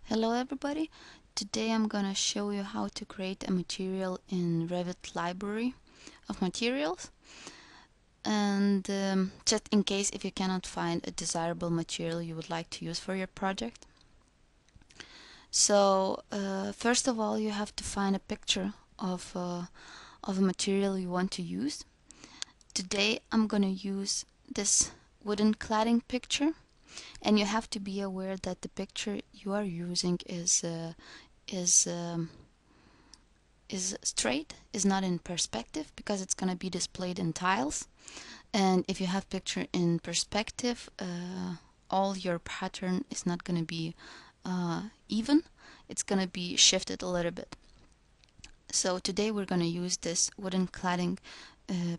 Hello everybody! Today I'm gonna show you how to create a material in Revit library of materials, and just in case if you cannot find a desirable material you would like to use for your project. So first of all you have to find a picture of a material you want to use. Today I'm gonna use this wooden cladding picture, and you have to be aware that the picture you are using is straight, is not in perspective, because it's going to be displayed in tiles. And if you have picture in perspective, all your pattern is not going to be even. It's going to be shifted a little bit. So today we're going to use this wooden cladding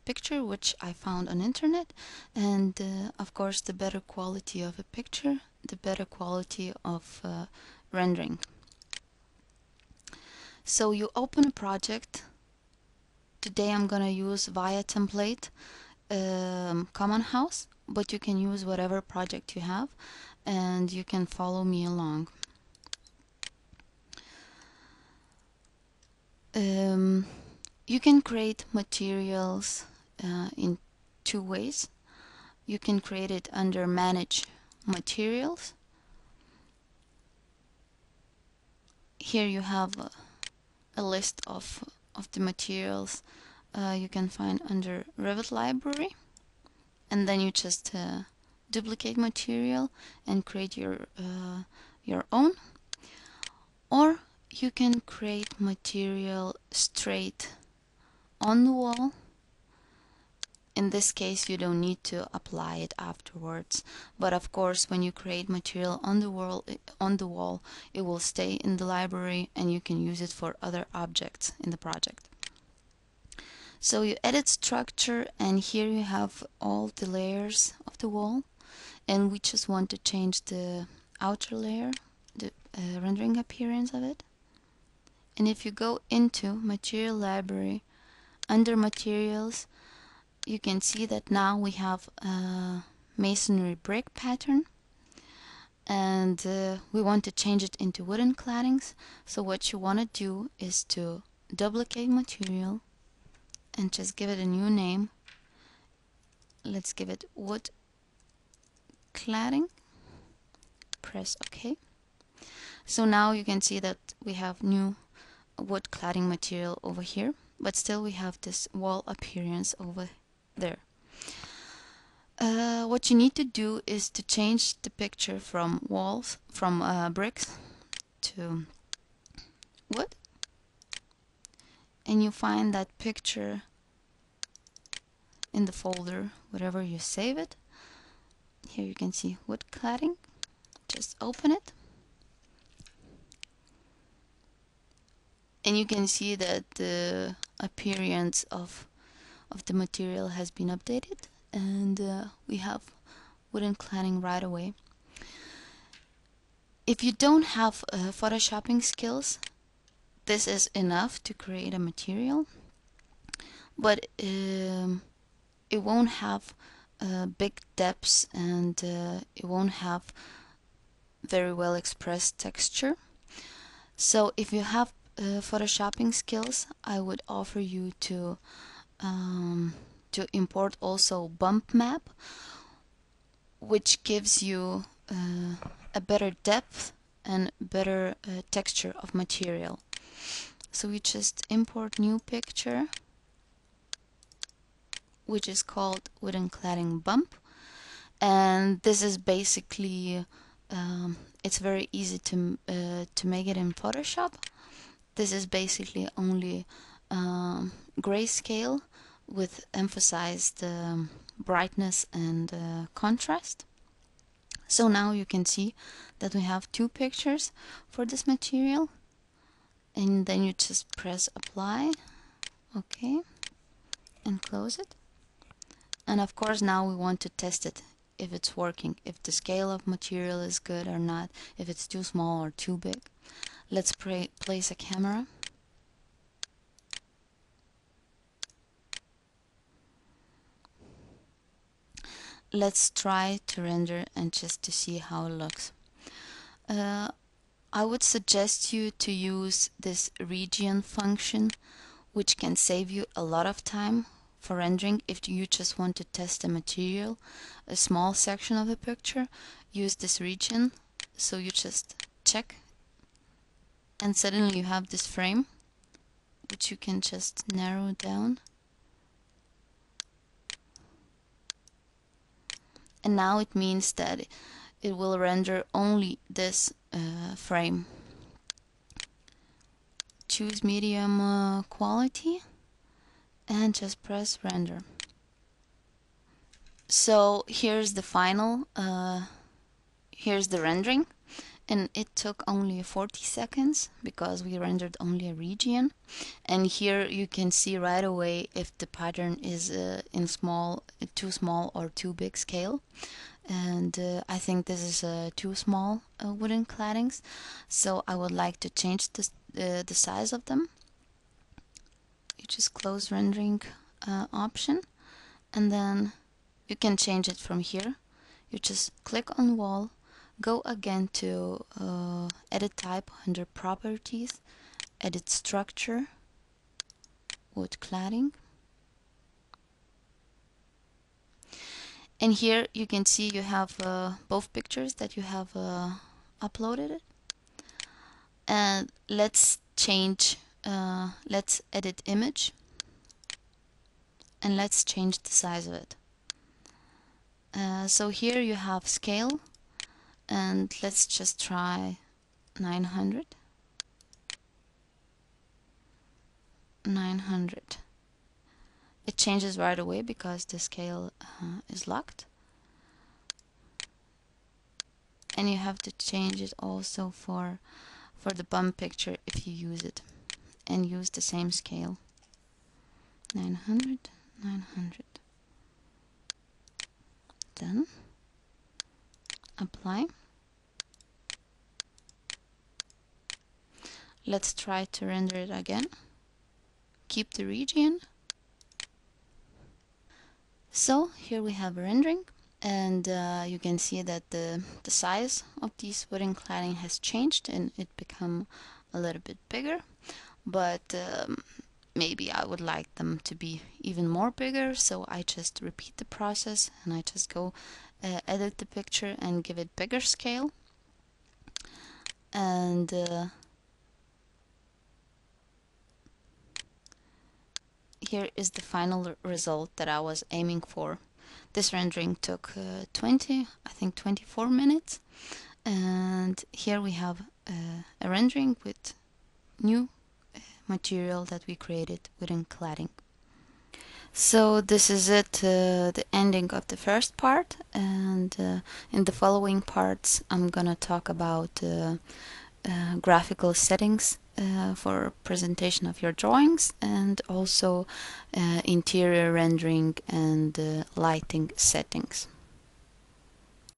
picture, which I found on internet, and of course the better quality of a picture, the better quality of rendering. So you open a project. Today I'm gonna use via template Common House, but you can use whatever project you have and you can follow me along. You can create materials in two ways. You can create it under Manage Materials. Here you have a list of the materials you can find under Revit Library, and then you just duplicate material and create your own. Or you can create material straight on the wall. In this case you don't need to apply it afterwards, but of course when you create material on the wall it will stay in the library and you can use it for other objects in the project. So you edit structure, and here you have all the layers of the wall, and we just want to change the outer layer, the rendering appearance of it. And if you go into Material Library, under Materials, you can see that now we have a masonry brick pattern, and we want to change it into wooden claddings. So what you want to do is to duplicate material and just give it a new name. Let's give it wood cladding. Press OK. So now you can see that we have new wood cladding material over here, but still we have this wall appearance over there. What you need to do is to change the picture from bricks to wood, and you find that picture in the folder wherever you save it. Here you can see wood cladding. Just open it, and you can see that the appearance of the material has been updated, and we have wooden cladding right away. If you don't have photoshopping skills, this is enough to create a material, but it won't have big depths, and it won't have very well expressed texture. So if you have photoshopping skills, I would offer you to import also bump map, which gives you a better depth and better texture of material. So we just import new picture, which is called wooden cladding bump, and this is basically it's very easy to make it in Photoshop. This is basically only grayscale with emphasized brightness and contrast. So now you can see that we have two pictures for this material, and then you just press apply, OK, and close it. And of course now we want to test it, if it's working, if the scale of material is good or not, if it's too small or too big. Let's place a camera. Let's try to render and just to see how it looks. I would suggest you to use this region function, which can save you a lot of time for rendering. If you just want to test a material, a small section of the picture, use this region. So you just check and suddenly you have this frame, which you can just narrow down. And now it means that it will render only this frame. Choose medium quality and just press render. So here's the final, here's the rendering, and it took only 40 seconds because we rendered only a region. And here you can see right away if the pattern is in too small or too big scale. And I think this is too small wooden claddings, so I would like to change this, the size of them. You just close rendering option, and then you can change it from here. You just click on wall, go again to edit type under properties, edit structure, wood cladding. And here you can see you have both pictures that you have uploaded. And let's change, let's edit image, and let's change the size of it. So here you have scale, and let's just try 900. 900. It changes right away because the scale is locked. And you have to change it also for the bump picture if you use it, and use the same scale. 900, 900. Done. Apply. Let's try to render it again. Keep the region. So here we have a rendering, and you can see that the size of these wooden cladding has changed and it become a little bit bigger, but maybe I would like them to be even more bigger, so I just repeat the process and I just go edit the picture and give it bigger scale. And here is the final result that I was aiming for. This rendering took I think 24 minutes, and here we have a rendering with new material that we created within cladding. So this is it, the ending of the first part, and in the following parts I'm gonna talk about graphical settings for presentation of your drawings, and also interior rendering and lighting settings.